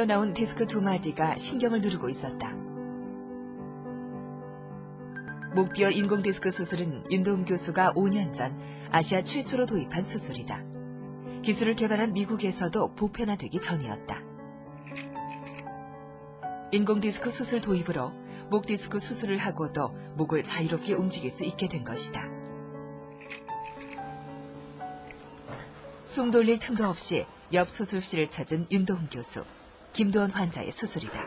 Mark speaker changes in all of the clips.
Speaker 1: 튀어나온 디스크 두 마디가 신경을 누르고 있었다. 목뼈 인공 디스크 수술은 윤도움 교수가 5년 전 아시아 최초로 도입한 수술이다. 기술을 개발한 미국에서도 보편화되기 전이었다. 인공 디스크 수술 도입으로 목 디스크 수술을 하고도 목을 자유롭게 움직일 수 있게 된 것이다. 숨 돌릴 틈도 없이 옆 수술실을 찾은 윤도움 교수. 김도원 환자의 수술이다.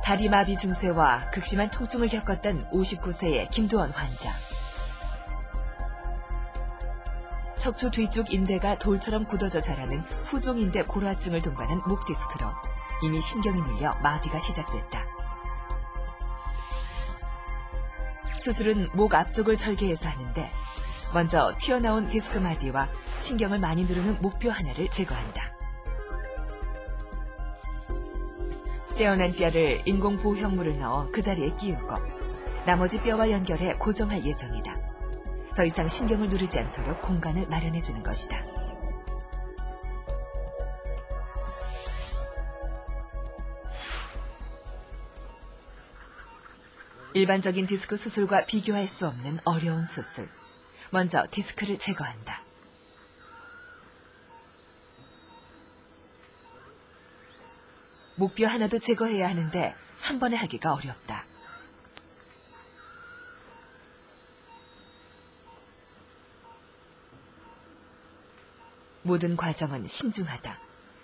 Speaker 1: 다리 마비 증세와 극심한 통증을 겪었던 59세의 김도원 환자. 척추 뒤쪽 인대가 돌처럼 굳어져 자라는 후종인대 골화증을 동반한 목 디스크로 이미 신경이 눌려 마비가 시작됐다. 수술은 목 앞쪽을 절개해서 하는데 먼저 튀어나온 디스크 마디와 신경을 많이 누르는 목뼈 하나를 제거한다. 떼어난 뼈를 인공 보형물을 넣어 그 자리에 끼우고 나머지 뼈와 연결해 고정할 예정이다. 더 이상 신경을 누르지 않도록 공간을 마련해주는 것이다. 일반적인 디스크 수술과 비교할 수 없는 어려운 수술. 먼저 디스크를 제거한다. 목뼈 하나도 제거해야 하는데 한 번에 하기가 어렵다. 모든 과정은 신중하다.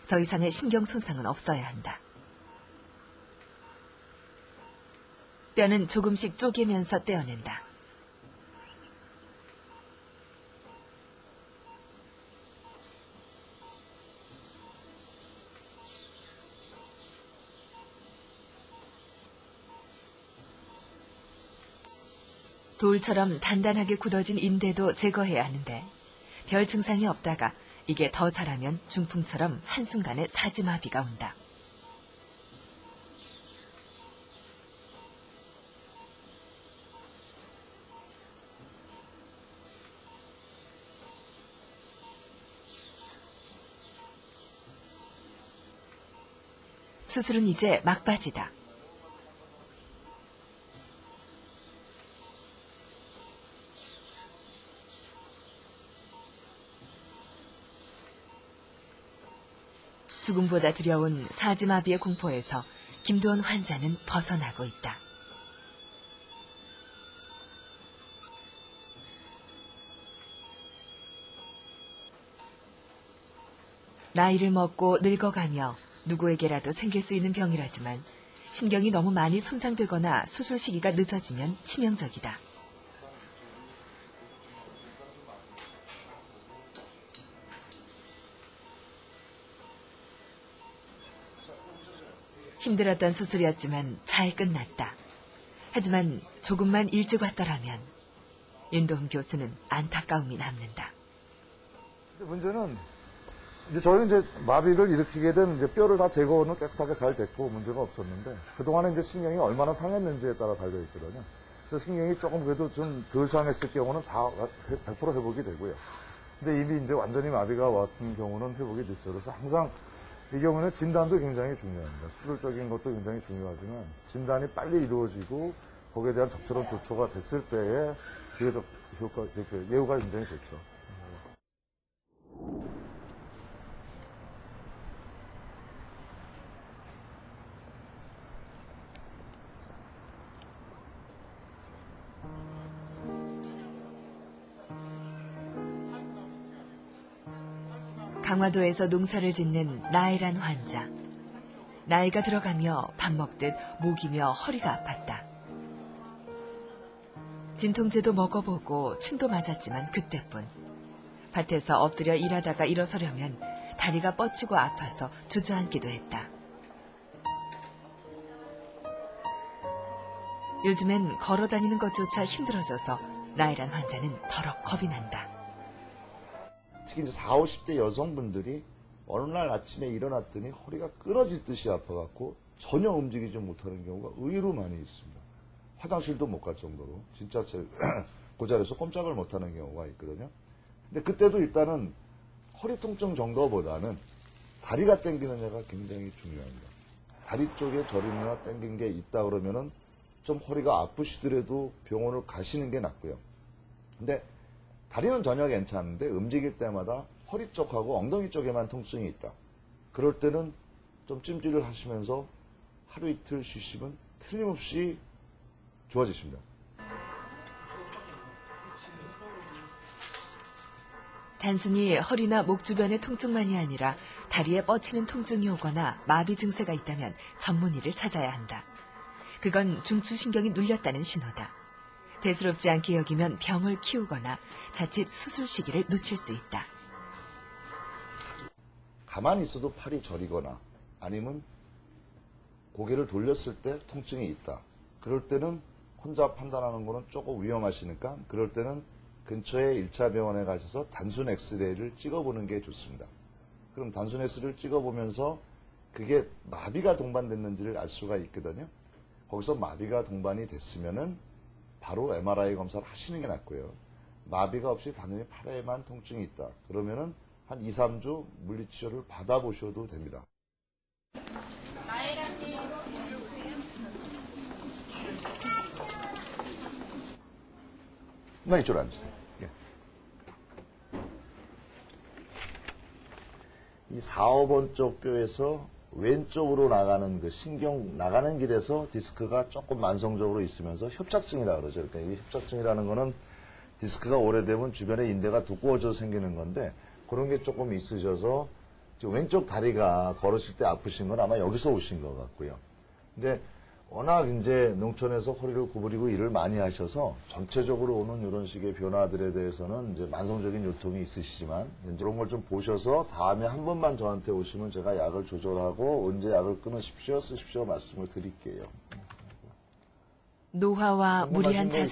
Speaker 1: 더 이상의 신경 손상은 없어야 한다. 뼈는 조금씩 쪼개면서 떼어낸다. 돌처럼 단단하게 굳어진 인대도 제거해야 하는데 별 증상이 없다가 이게 더 자라면 중풍처럼 한순간에 사지마비가 온다. 수술은 이제 막바지다. 죽음보다 두려운 사지마비의 공포에서 김도원 환자는 벗어나고 있다. 나이를 먹고 늙어가며 누구에게라도 생길 수 있는 병이라지만 신경이 너무 많이 손상되거나 수술 시기가 늦어지면 치명적이다. 힘들었던 수술이었지만 잘 끝났다. 하지만 조금만 일찍 왔더라면 윤도움 교수는 안타까움이 남는다.
Speaker 2: 문제는 저희는 마비를 일으키게 된 뼈를 다 제거는 깨끗하게 잘 됐고 문제가 없었는데 그동안에 신경이 얼마나 상했는지에 따라 달려 있거든요. 그래서 신경이 조금 그래도 좀 덜 상했을 경우는 다 100% 회복이 되고요. 근데 이미 완전히 마비가 왔은 경우는 회복이 늦죠. 그래서 항상 이 경우는 진단도 굉장히 중요합니다. 수술적인 것도 굉장히 중요하지만 진단이 빨리 이루어지고 거기에 대한 적절한 조처가 됐을 때에 비교적 예후가 굉장히 좋죠.
Speaker 1: 강화도에서 농사를 짓는 나혜란 환자. 나이가 들어가며 밥 먹듯 목이며 허리가 아팠다. 진통제도 먹어보고 침도 맞았지만 그때뿐. 밭에서 엎드려 일하다가 일어서려면 다리가 뻗치고 아파서 주저앉기도 했다. 요즘엔 걸어다니는 것조차 힘들어져서 나혜란 환자는 더럭 겁이 난다.
Speaker 3: 특히 이제 40, 50대 여성분들이 어느 날 아침에 일어났더니 허리가 끊어질 듯이 아파갖고 전혀 움직이지 못하는 경우가 의외로 많이 있습니다. 화장실도 못 갈 정도로 진짜 그 자리에서 꼼짝을 못하는 경우가 있거든요. 근데 그때도 일단은 허리 통증 정도보다는 다리가 당기느냐가 굉장히 중요합니다. 다리 쪽에 저림이나 당긴 게 있다 그러면은 좀 허리가 아프시더라도 병원을 가시는 게 낫고요. 근데 다리는 전혀 괜찮은데 움직일 때마다 허리 쪽하고 엉덩이 쪽에만 통증이 있다. 그럴 때는 좀 찜질을 하시면서 하루 이틀 쉬시면 틀림없이 좋아지십니다.
Speaker 1: 단순히 허리나 목 주변의 통증만이 아니라 다리에 뻗치는 통증이 오거나 마비 증세가 있다면 전문의를 찾아야 한다. 그건 중추신경이 눌렸다는 신호다. 대수롭지 않게 여기면 병을 키우거나 자칫 수술 시기를 놓칠 수 있다.
Speaker 3: 가만히 있어도 팔이 저리거나 아니면 고개를 돌렸을 때 통증이 있다. 그럴 때는 혼자 판단하는 거는 조금 위험하시니까 그럴 때는 근처에 1차 병원에 가셔서 단순 엑스레이를 찍어보는 게 좋습니다. 그럼 단순 엑스레이를 찍어보면서 그게 마비가 동반됐는지를 알 수가 있거든요. 거기서 마비가 동반이 됐으면은 바로 MRI 검사를 하시는 게 낫고요. 마비가 없이 단순히 팔에만 통증이 있다. 그러면은 한 2, 3주 물리치료를 받아보셔도 됩니다. 나 이쪽으로 앉으세요. 예. 이 4, 5번 쪽 뼈에서 왼쪽으로 나가는 그 신경 나가는 길에서 디스크가 조금 만성적으로 있으면서 협착증이라 그러죠. 그러니까 이 협착증이라는 거는 디스크가 오래되면 주변에 인대가 두꺼워져서 생기는 건데 그런 게 조금 있으셔서 왼쪽 다리가 걸으실 때 아프신 건 아마 여기서 오신 것 같고요. 근데 워낙 이제 농촌에서 허리를 구부리고 일을 많이 하셔서 전체적으로 오는 이런 식의 변화들에 대해서는 이제 만성적인 요통이 있으시지만 이제 그런 걸 좀 보셔서 다음에 한 번만 저한테 오시면 제가 약을 조절하고 언제 약을 끊으십시오, 쓰십시오 말씀을 드릴게요.
Speaker 1: 노화와 무리한 자세